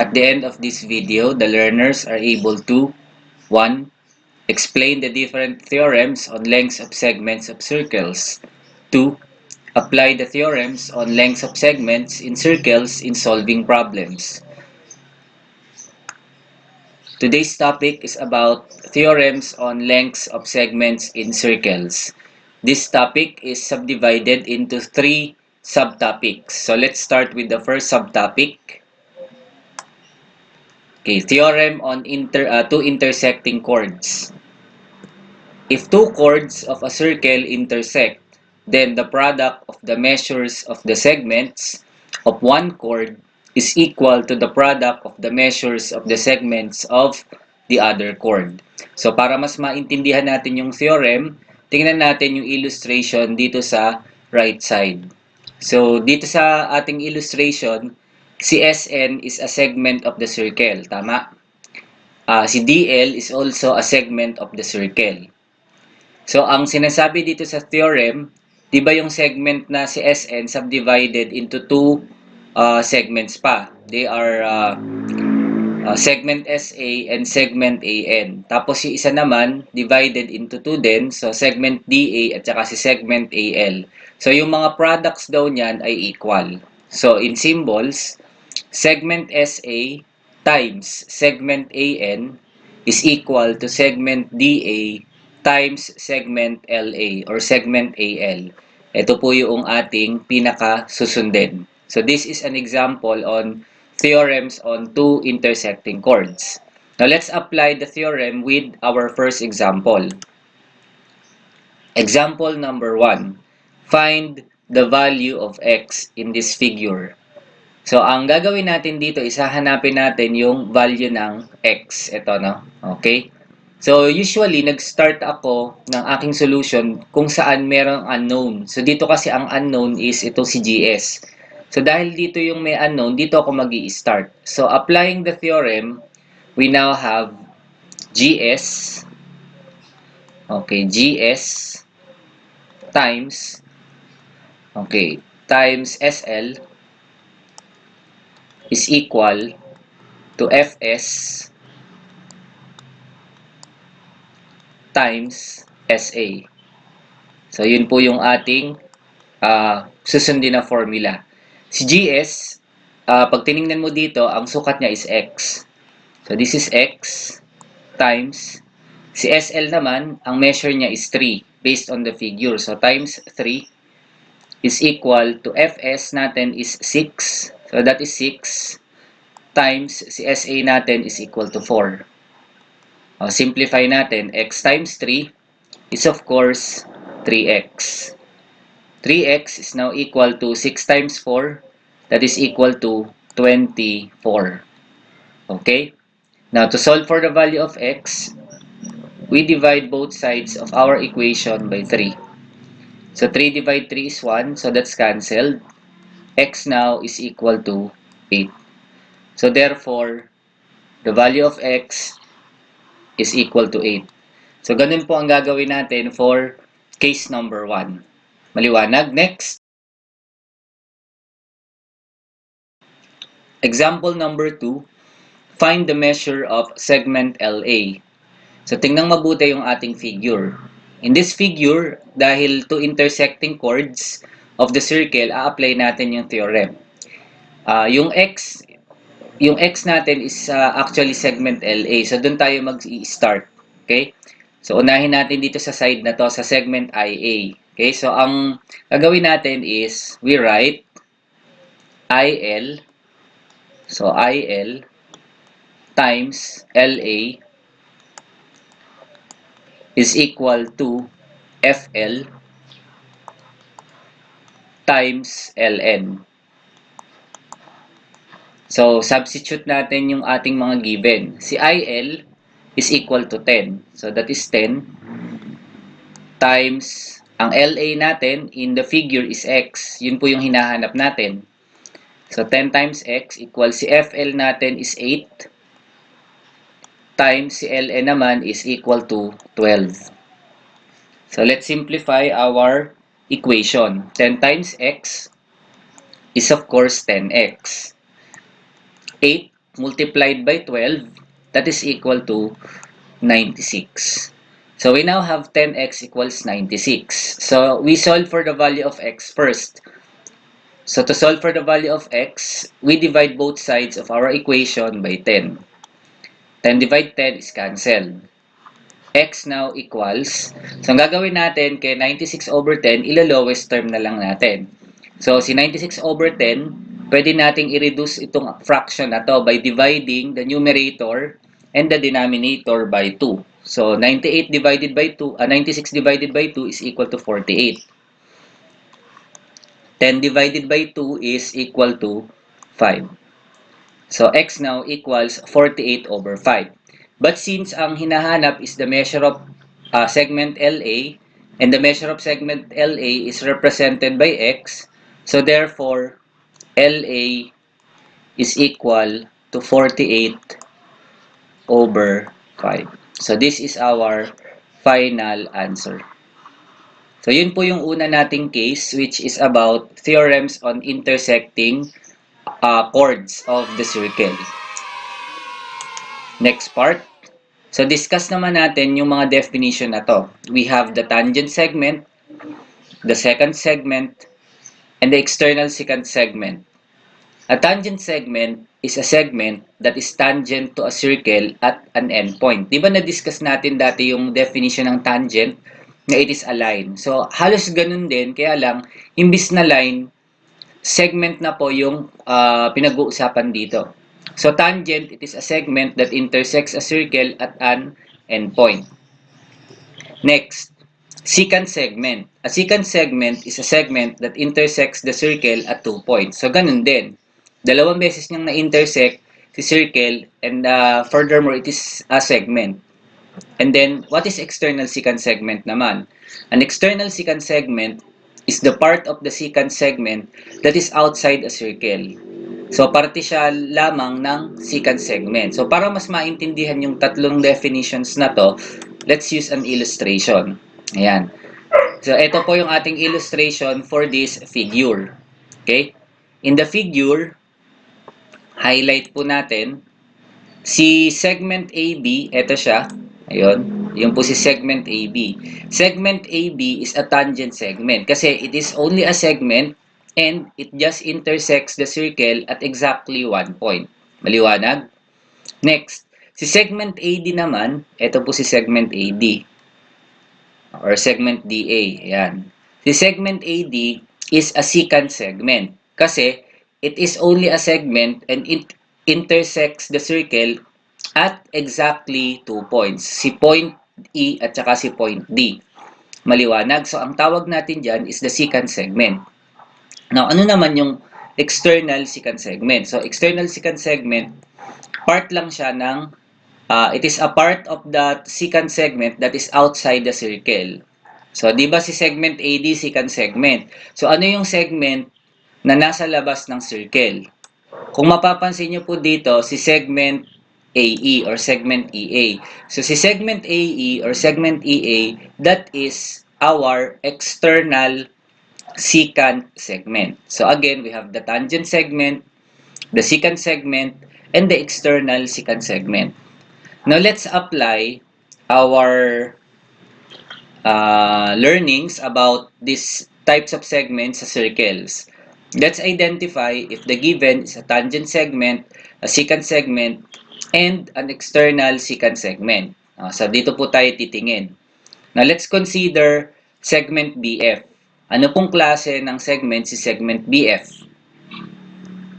At the end of this video, the learners are able to 1. Explain the different theorems on lengths of segments of circles. 2. Apply the theorems on lengths of segments in circles in solving problems. Today's topic is about theorems on lengths of segments in circles. This topic is subdivided into 3 subtopics. So let's start with the first subtopic. Okay, theorem on two intersecting chords. If two chords of a circle intersect, then the product of the measures of the segments of one chord is equal to the product of the measures of the segments of the other chord. So para mas maintindihan natin yung theorem, tingnan natin yung illustration dito sa right side. So dito sa ating illustration, si SN is a segment of the circle, tama? Si DL is also a segment of the circle. So, ang sinasabi dito sa theorem, di ba yung segment na si SN subdivided into two segments pa? They are segment SA and segment AN. Tapos yung isa naman, divided into two din. So, segment DA at saka si segment AL. So, yung mga products daw niyan ay equal. So, in symbols, segment SA times segment AN is equal to segment DA times segment LA or segment AL. Ito po yung ating pinaka-susundin. So this is an example on theorems on two intersecting chords. Now let's apply the theorem with our first example. Example number 1. Find the value of x in this figure. So, ang gagawin natin dito is hahanapin natin yung value ng x. Ito, no? Okay? So, usually, nag-start ako ng aking solution kung saan merong unknown. So, dito kasi ang unknown is ito si GS. So, dahil dito yung may unknown, dito ako mag-i-start. So, applying the theorem, we now have GS, okay, GS times, okay, times SL is equal to Fs times SA. So, yun po yung ating susundin na formula. Si GS, pag tinignan mo dito, ang sukat niya is X. So, this is X times, si SL naman, ang measure niya is 3 based on the figure. So, times 3 is equal to Fs natin is 6. So, that is 6 times si SA natin is equal to 4. Simplify natin, x times 3 is of course 3x. 3x is now equal to 6 times 4, that is equal to 24. Okay? Now, to solve for the value of x, we divide both sides of our equation by 3. So, 3 divided 3 is 1, so that's cancelled. X now is equal to 8. So, therefore, the value of x is equal to 8. So, ganun po ang gagawin natin for case number 1. Maliwanag? Next. Example number 2. Find the measure of segment LA. So, tingnan mabuti yung ating figure. In this figure, dahil two intersecting chords of the circle, a-apply natin yung theorem. Yung X natin is actually segment LA. So, dun tayo mag-i-start. Okay? So, unahin natin dito sa side na to, sa segment IA. Okay? So, ang gagawin natin is, we write IL. So, IL times LA is equal to FL times LN. So, substitute natin yung ating mga given. Si IL is equal to 10. So, that is 10 times, ang LA natin in the figure is X. Yun po yung hinahanap natin. So, 10 times X equals, si FL natin is 8 times si LN naman is equal to 12. So, let's simplify our equation. 10 times X is of course 10X. 8 multiplied by 12, that is equal to 96. So we now have 10x equals 96. So we solve for the value of x first. So to solve for the value of x, we divide both sides of our equation by 10. 10 divide 10 is cancelled. X now equals, so ang gagawin natin kay 96 over 10, ilo-lowest term na lang natin. So si 96 over 10, pwede nating i-reduce itong fraction na to by dividing the numerator and the denominator by 2. So 98 divided by 2, 96 divided by 2 is equal to 48. 10 divided by 2 is equal to 5. So, x now equals 48 over 5. But since ang hinahanap is the measure of segment LA, and the measure of segment LA is represented by x, so therefore, LA is equal to 48 over 5. So, this is our final answer. So, yun po yung una nating case, which is about theorems on intersecting chords of the circle. Next part. So, discuss naman natin yung mga definition na to. We have the tangent segment, the secant segment, and the external secant segment. A tangent segment is a segment that is tangent to a circle at an endpoint. Di ba na-discuss natin dati yung definition ng tangent na it is a line. So, halos ganun din, kaya lang, imbis na line, segment na po yung pinag-uusapan dito. So, tangent, it is a segment that intersects a circle at an endpoint. Next, secant segment. A secant segment is a segment that intersects the circle at 2 points. So, ganun din. Dalawang beses niyang na-intersect si circle and furthermore, it is a segment. And then, what is external secant segment naman? An external secant segment is the part of the secant segment that is outside a circle. So, parte siya lamang ng secant segment. So, para mas maintindihan yung tatlong definitions na to, let's use an illustration. Ayan. So, ito po yung ating illustration for this figure. Okay? In the figure, highlight po natin, si segment AB, ito siya. Ayun. Yung po si segment AB. Segment AB is a tangent segment kasi it is only a segment and it just intersects the circle at exactly 1 point. Maliwanag? Next, si segment AD naman, ito po si segment AD or segment DA. Ayan. Si segment AD is a secant segment kasi it is only a segment and it intersects the circle at exactly 2 points. Si point E at saka si point D. Maliwanag. So, ang tawag natin dyan is the secant segment. Now, ano naman yung external secant segment? So, external secant segment, part lang siya ng, it is a part of the secant segment that is outside the circle. So, di ba si segment AD, secant segment? So, ano yung segment na nasa labas ng circle? Kung mapapansin nyo po dito, si segment AE or segment EA. So, si segment AE or segment EA, that is our external secant segment. So again, we have the tangent segment, the secant segment, and the external secant segment. Now let's apply our learnings about these types of segments sa circles. Let's identify if the given is a tangent segment, a secant segment, and an external secant segment. So dito po tayo titingin. Now let's consider segment BF. Ano pong klase ng segment si segment BF?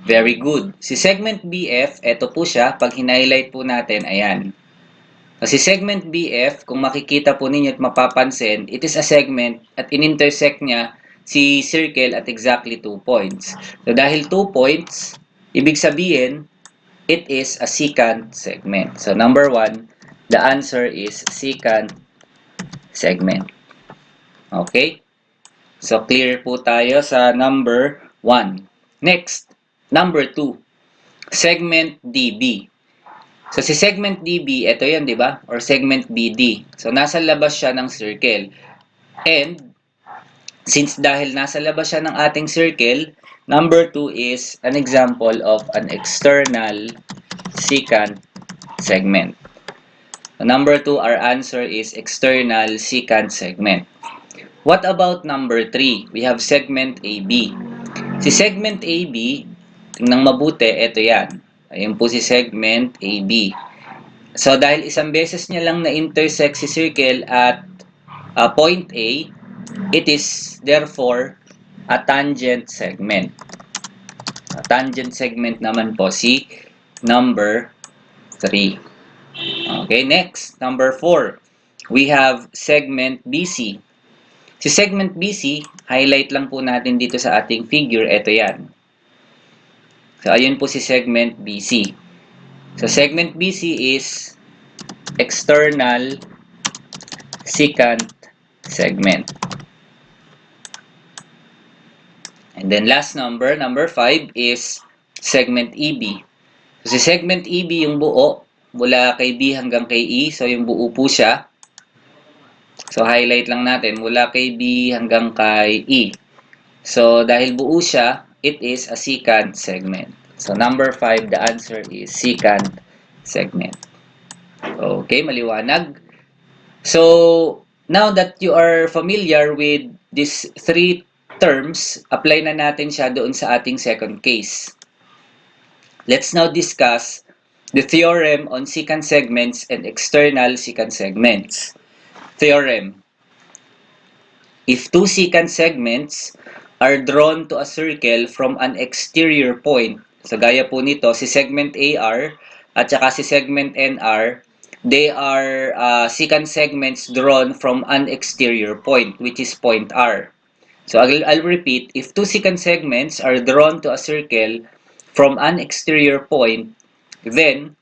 Very good. Si segment BF, eto po siya. Pag hinighlight po natin, ayan. Si segment BF, kung makikita po ninyo at mapapansin, it is a segment at in-intersect niya si circle at exactly 2 points. So dahil 2 points, ibig sabihin, it is a secant segment. So number 1, the answer is secant segment. Okay? So, clear po tayo sa number 1. Next, number 2. Segment DB. So, si segment DB, ito yan, di ba? Or segment BD. So, nasa labas siya ng circle. And, since dahil nasa labas siya ng ating circle, number 2 is an example of an external secant segment. So number 2, our answer is external secant segment. What about number 3? We have segment AB. Si segment AB, tingnan mabuti, ito yan. Ayun po si segment AB. So, dahil isang beses niya lang na-intersect si circle at point A, it is therefore a tangent segment. A tangent segment naman po si number 3. Okay, next, number 4. We have segment BC. Si segment BC, highlight lang po natin dito sa ating figure, ito yan. So, ayun po si segment BC. So, segment BC is external secant segment. And then last number 5 is segment EB. So, si segment EB yung buo, mula kay B hanggang kay E. So, yung buo po siya. So, highlight lang natin, mula kay B hanggang kay E. So, dahil buo siya, it is a secant segment. So, number 5, the answer is secant segment. Okay, maliwanag. So, now that you are familiar with these 3 terms, apply na natin siya doon sa ating second case. Let's now discuss the theorem on secant segments and external secant segments. Theorem. If 2 secant segments are drawn to a circle from an exterior point, so gaya po nito, si segment AR at saka si segment NR, they are secant segments drawn from an exterior point, which is point R. So I'll repeat, if 2 secant segments are drawn to a circle from an exterior point, then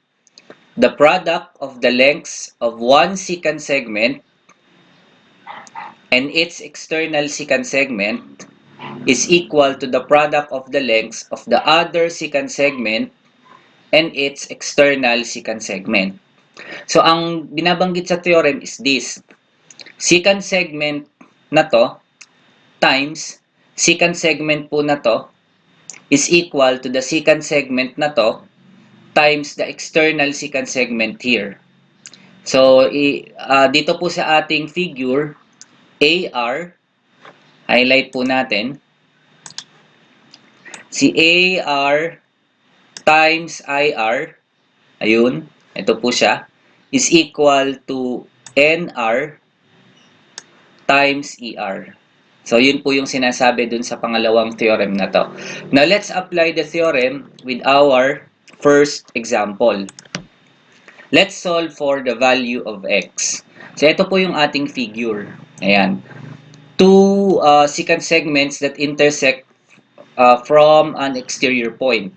the product of the lengths of one secant segment and its external secant segment is equal to the product of the lengths of the other secant segment and its external secant segment. So, ang binabanggit sa theorem is this. Secant segment na to times secant segment po na to is equal to the secant segment na to times the external secant segment here. So, dito po sa ating figure, AR, highlight po natin, si AR times IR, ayun, ito po siya, is equal to NR times ER. So, yun po yung sinasabi dun sa pangalawang theorem na to. Now, let's apply the theorem with our first example. Let's solve for the value of x. So, ito po yung ating figure. Ayan. 2 secant segments that intersect from an exterior point.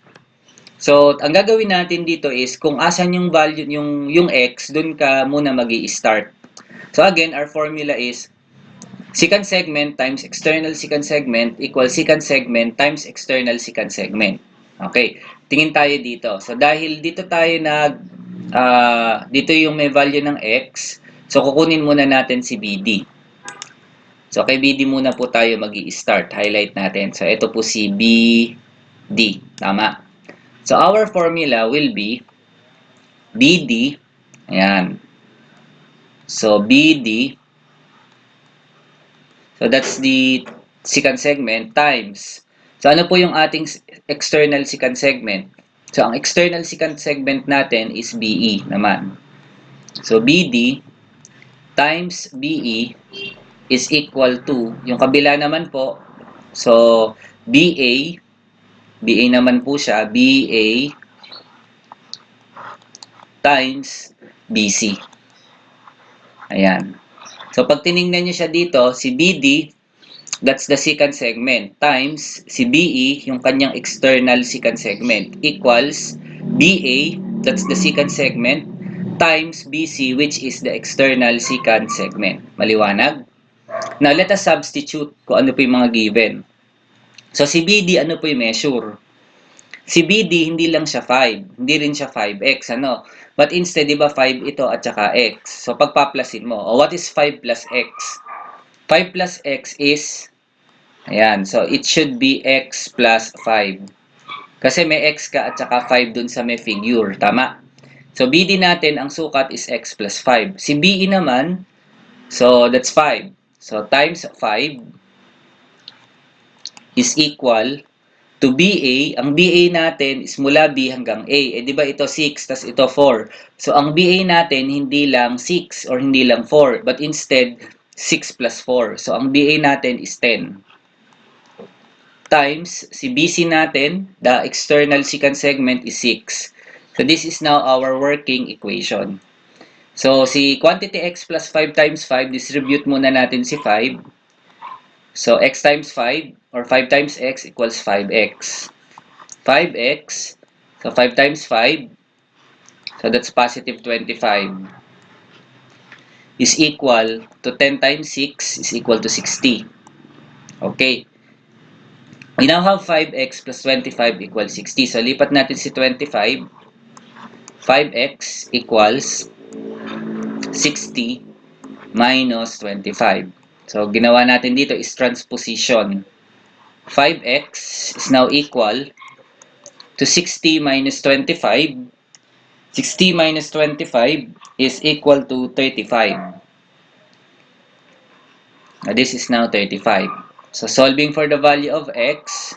So, ang gagawin natin dito is kung asan yung value yung x, dun ka muna magi-start. So again, our formula is secant segment times external secant segment equals secant segment times external secant segment. Okay, tingin tayo dito. So dahil dito tayo dito yung may value ng x, so kukunin muna natin si BD. So kay BD muna po tayo magi-start. Highlight natin. So ito po si BD. Tama. So, our formula will be BD, ayan. So, BD, so that's the secant segment times. So, ano po yung ating external secant segment? So, ang external secant segment natin is BE naman. So, BD times BE is equal to, yung kabila naman po, so, BA naman po siya, BA times BC. Ayan. So, pag tinignan nyo siya dito, si BD, that's the secant segment, times si BE, yung kanyang external secant segment, equals BA, that's the secant segment, times BC, which is the external secant segment. Maliwanag? Now, let us substitute kung ano po yung mga given. So, si BD, ano po yung measure? Si BD, hindi lang siya 5. Hindi rin siya 5x, ano? But instead, di ba 5 ito at saka x. So, pagpaplasin mo. O, what is 5 plus x? 5 plus x is, ayan. So, it should be x plus 5. Kasi may x ka at saka 5 dun sa may figure. Tama? So, BD natin, ang sukat is x plus 5. Si BE naman, so that's 5. So, times 5 is equal to BA. Ang BA natin is mula B hanggang A. Eh, di ba ito 6, tas ito 4. So, ang BA natin, hindi lang 6 or hindi lang 4, but instead, 6 plus 4. So, ang BA natin is 10. Times, si BC natin, the external secant segment is 6. So, this is now our working equation. So, si quantity x plus 5 times 5, distribute muna natin si 5. So, x times 5, or 5 times x equals 5x. 5x, so 5 times 5, so that's positive 25, is equal to 10 times 6 is equal to 60. Okay. We now have 5x plus 25 equals 60. So, lipat natin si 25. 5x equals 60 minus 25. So, ginawa natin dito is transposition. 5x is now equal to 60 minus 25. 60 minus 25 is equal to 35. Now, this is now 35. So, solving for the value of x,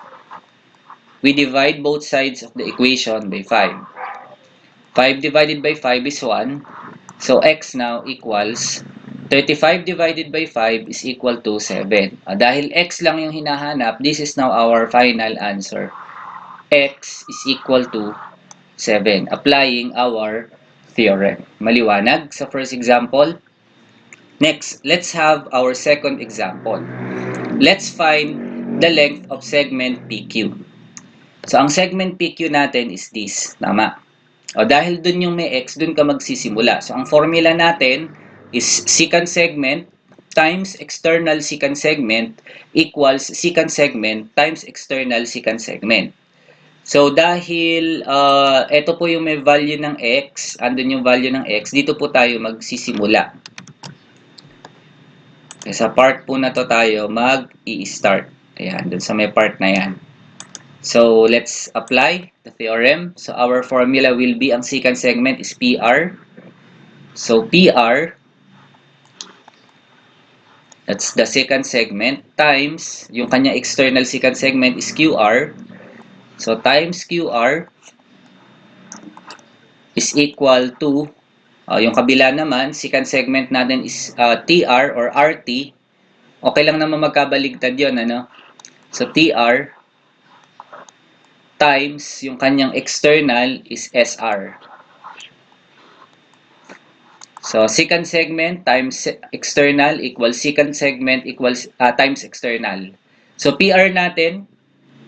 we divide both sides of the equation by 5. 5 divided by 5 is 1. So, x now equals 35 divided by 5 is equal to 7. Dahil x lang yung hinahanap, this is now our final answer. X is equal to 7. Applying our theorem. Maliwanag sa first example? Next, let's have our second example. Let's find the length of segment PQ. So, ang segment PQ natin is this. Tama. O, dahil dun yung may x, dun ka magsisimula. So, ang formula natin is secant segment times external secant segment equals secant segment times external secant segment. So, dahil ito po yung may value ng x, andun yung value ng x, dito po tayo magsisimula. Sa part po na to tayo mag-i-start. Ayan, dun sa may part na yan. So, let's apply the theorem. So, our formula will be, ang secant segment is PR. So, PR, that's the secant segment, times, yung kanya external secant segment is QR. So, times QR is equal to, yung kabila naman, secant segment natin is TR or RT. Okay lang naman magkabaligtad yun, ano? So, TR times yung kanyang external is SR. So, secant segment times external equals secant segment equals times external. So, PR natin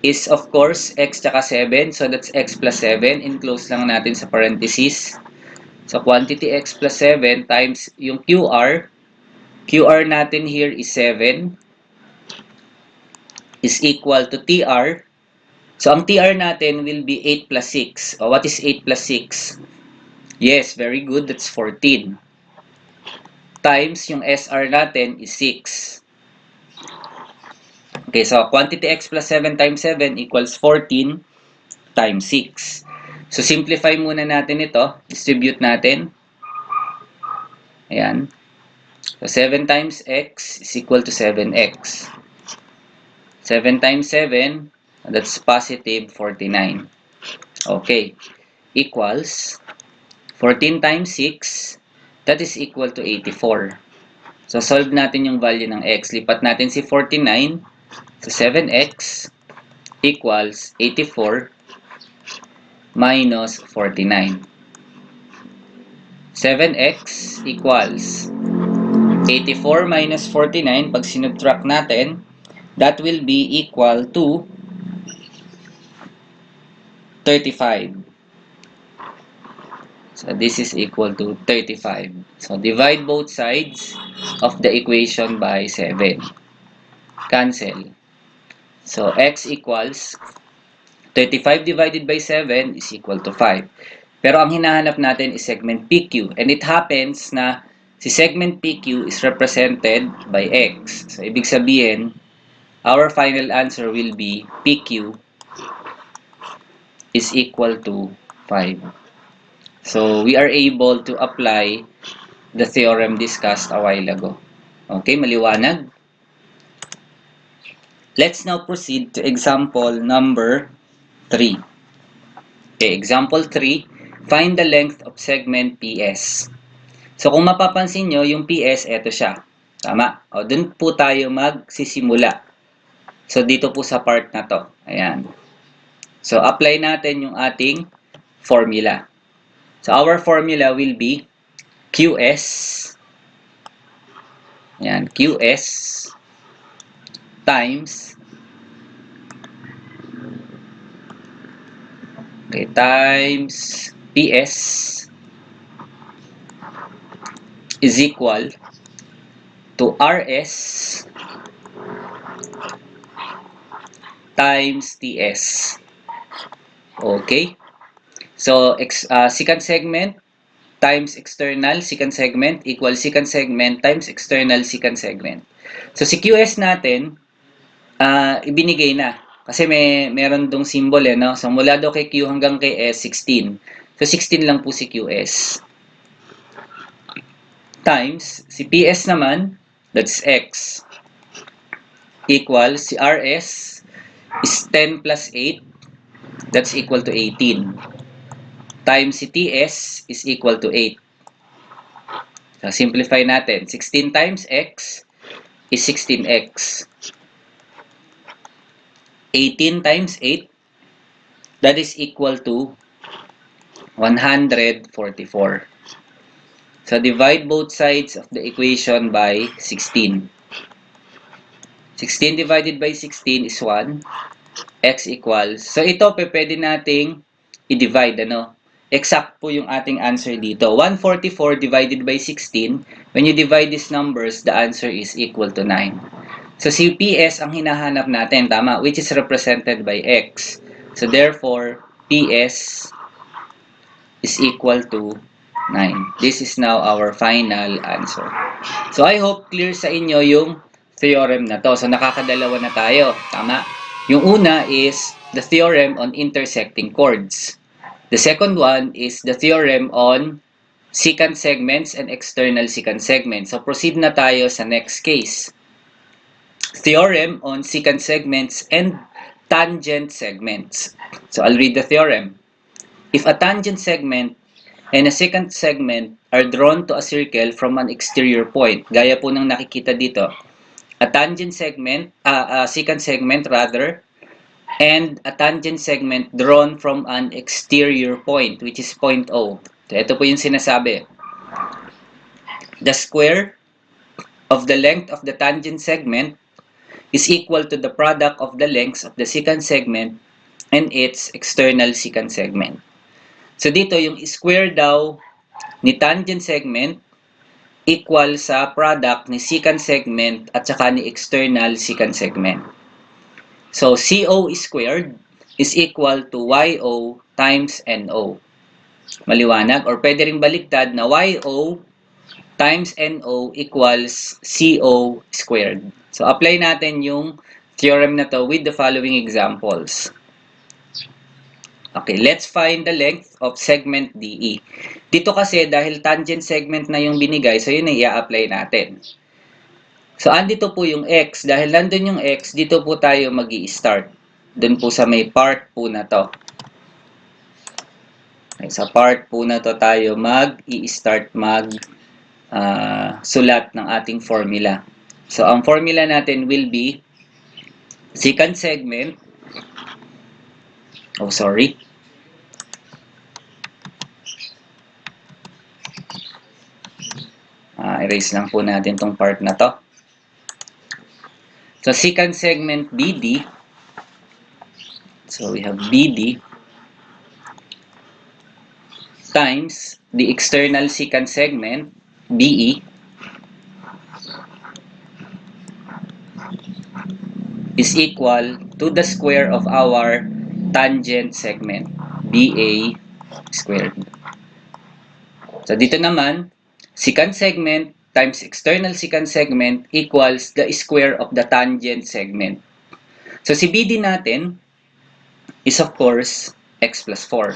is of course x tsaka 7. So, that's x plus 7. Enclose lang natin sa parenthesis. So, quantity x plus 7 times yung QR. QR natin here is 7 is equal to TR. So, ang TR natin will be 8 plus 6. What is 8 plus 6? Yes, very good. That's 14. Times yung SR natin is 6. Okay, so quantity x plus 7 times 7 equals 14 times 6. So, simplify muna natin ito. Distribute natin. Ayan. So, 7 times x is equal to 7x. 7 times 7, that's positive 49. Okay. Equals 14 times 6, that is equal to 84. So, solve natin yung value ng x. Lipat natin si 49 sa 7x equals 84 minus 49. 7x equals 84 minus 49. Pag sinubtract natin, that will be equal to 35. So, this is equal to 35. So, divide both sides of the equation by 7. Cancel. So, x equals 35 divided by 7 is equal to 5. Pero ang hinahanap natin is segment PQ. And it happens na si segment PQ is represented by x. So, ibig sabihin, our final answer will be PQ is equal to 5. So, we are able to apply the theorem discussed a while ago. Okay, maliwanag? Let's now proceed to example number 3. Okay, example 3, find the length of segment PS. So, kung mapapansin nyo, yung PS, eto siya. Tama? O, dun po tayo magsisimula. So, dito po sa part na to. Ayan. So, apply natin yung ating formula. So, our formula will be QS. Ayan, QS times times PS is equal to RS times TS. Okay? So, secant segment times external secant segment equals secant segment times external secant segment. So, si QS natin, ibinigay na. Kasi meron dong symbol no? So, mula daw kay Q hanggang kay S, 16. So, 16 lang po si QS. Times, si PS naman, that's X. Equals, si RS is 10 plus 8. That's equal to 18. Times si TS is equal to 8. So, simplify natin. 16 times X is 16X. 18 times 8, that is equal to 144. So, divide both sides of the equation by 16. 16 divided by 16 is 1. X equals. So, ito pwede nating i-divide, ano? Exact po yung ating answer dito. 144 divided by 16. When you divide these numbers, the answer is equal to 9. So, si PS ang hinahanap natin, tama? Which is represented by X. So, therefore, PS is equal to 9. This is now our final answer. So, I hope clear sa inyo yung theorem na to. So, nakakadalawa na tayo. Tama? Yung una is the theorem on intersecting chords. The second one is the theorem on secant segments and external secant segments. So, proceed na tayo sa next case. Theorem on secant segments and tangent segments. So, I'll read the theorem. If a tangent segment and a secant segment are drawn to a circle from an exterior point, gaya po ng nakikita dito, a tangent segment, secant segment rather, and a tangent segment drawn from an exterior point, which is point O. So, ito po yung sinasabi. The square of the length of the tangent segment is equal to the product of the lengths of the secant segment and its external secant segment. So, dito yung square daw ni tangent segment equal sa product ni secant segment at saka ni external secant segment. So, CO squared is equal to YO times NO. Maliwanag? Or pwede ring baliktad na YO times NO equals CO squared. So, apply natin yung theorem na to with the following examples. Okay, let's find the length of segment DE. Dito kasi, dahil tangent segment na yung binigay, so yun ay i-apply natin. So, andito po yung X. Dahil nandun yung X, dito po tayo mag-i-start. Doon po sa may part po na to. Okay, sa part po na to tayo mag-i-start sulat ng ating formula. So, ang formula natin will be secant segment. Oh, sorry. Erase lang po natin tong part na to. So, secant segment BD. So, we have BD times the external secant segment BE is equal to the square of our tangent segment, BA squared. So, dito naman, secant segment times external secant segment equals the square of the tangent segment. So, si BD natin is of course x plus 4.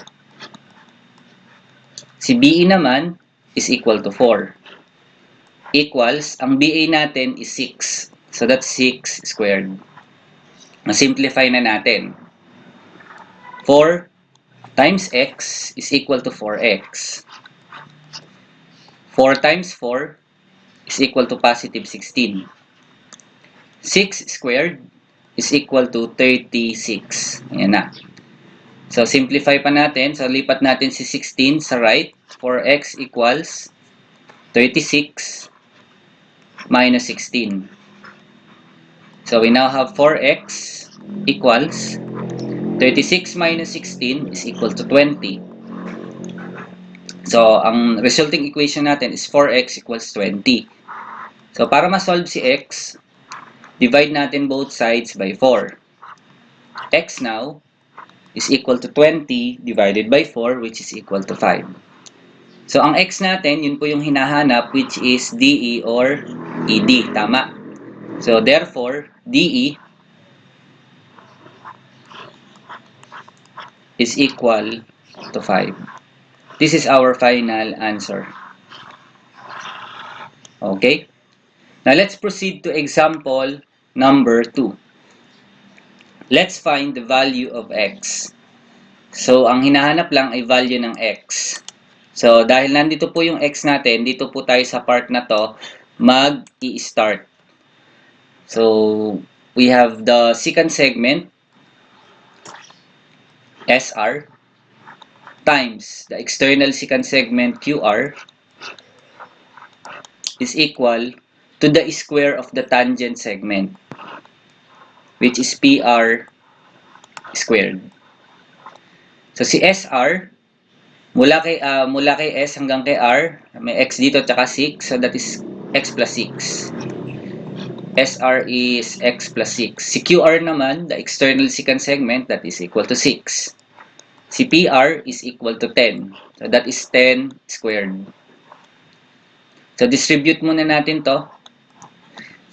Si BE naman is equal to 4. Equals, ang BA natin is 6. So that's 6 squared. Na-simplify na natin. 4 times x is equal to 4x. 4 times 4 is equal to positive 16. 6 squared is equal to 36. Ayan na. So, simplify pa natin. So, lipat natin si 16 sa right. 4x equals 36 minus 16. So, we now have 4x equals 36 minus 16 is equal to 20. So, ang resulting equation natin is 4x equals 20. So, para ma-solve si x, divide natin both sides by 4. X now is equal to 20 divided by 4, which is equal to 5. So, ang x natin, yun po yung hinahanap, which is DE or ED. Tama. So, therefore, DE is equal to 5. This is our final answer. Okay? Now, let's proceed to example number 2. Let's find the value of x. So, ang hinahanap lang ay value ng x. So, dahil nandito po yung x natin, dito po tayo sa part na to, mag-i-start. So, we have the secant segment, SR, times the external secant segment, QR, is equal to the square of the tangent segment, which is PR squared. So, si SR, mula kay S hanggang kay R, may x dito at 6, so that is x plus 6. SR is x plus 6. Si QR naman, the external secant segment, that is equal to 6. Si PR is equal to 10. So that is 10 squared. So distribute muna natin to.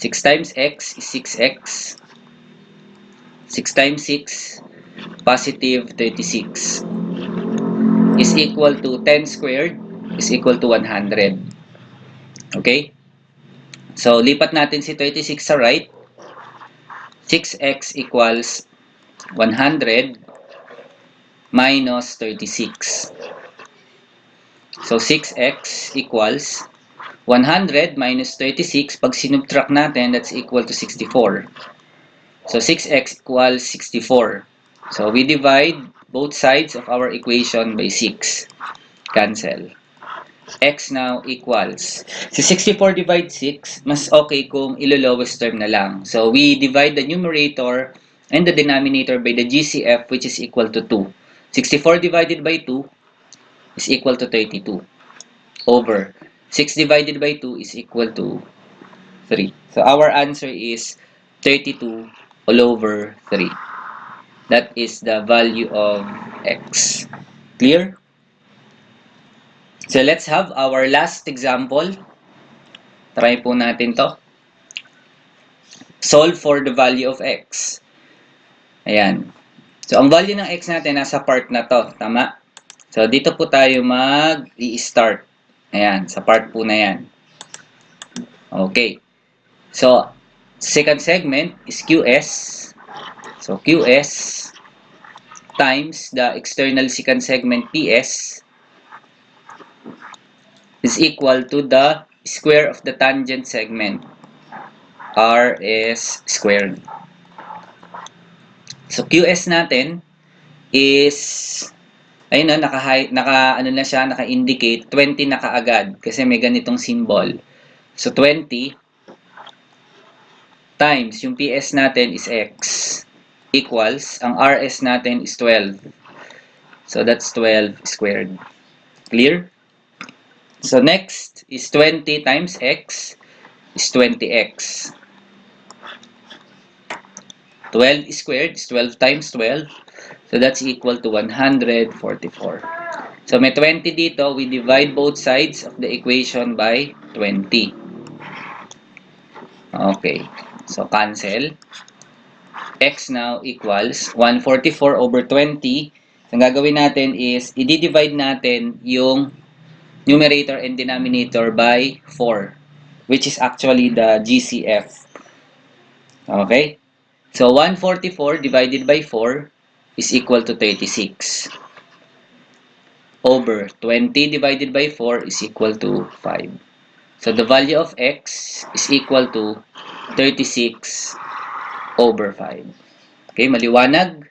6 times x is 6x. 6 times 6, positive 36. Is equal to 10 squared is equal to 100. Okay? So lipat natin si 36 sa right. 6x equals 100 minus 36. So 6x equals 100 minus 36. Pag sinubtract natin, that's equal to 64. So 6x equals 64. So we divide both sides of our equation by 6. Cancel. X now equals. Si 64 divide 6, mas okay kung ilo-lowest term na lang. So we divide the numerator and the denominator by the GCF, which is equal to 2. 64 divided by 2 is equal to 32. Over 6 divided by 2 is equal to 3. So our answer is 32 all over 3. That is the value of x. Clear? So let's have our last example. Try po natin to. Solve for the value of x. Ayan. So ang value ng x natin nasa part na to. Tama? So dito po tayo mag-i-start. Ayan, sa part po na yan. Okay. So, second segment is QS. So, QS times the external secant segment PS is equal to the square of the tangent segment, RS squared. So, QS natin is, ayun na, naka-indicate, 20 na kaagad kasi may ganitong symbol. So, 20 times, yung PS natin is X, equals, ang RS natin is 12. So, that's 12 squared. Clear? So, next is 20 times X is 20X. 12 squared is 12 times 12. So, that's equal to 144. So, may 20 dito. We divide both sides of the equation by 20. Okay. So, cancel. X now equals 144 over 20 So, ang gagawin natin is, i-divide natin yung numerator and denominator by 4, which is actually the GCF. Okay? So, 144 divided by 4 is equal to 36. Over 20 divided by 4 is equal to 5. So, the value of x is equal to 36 over 5. Okay, maliwanag?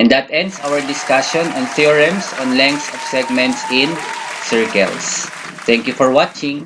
And that ends our discussion on theorems on lengths of segments in circles. Thank you for watching.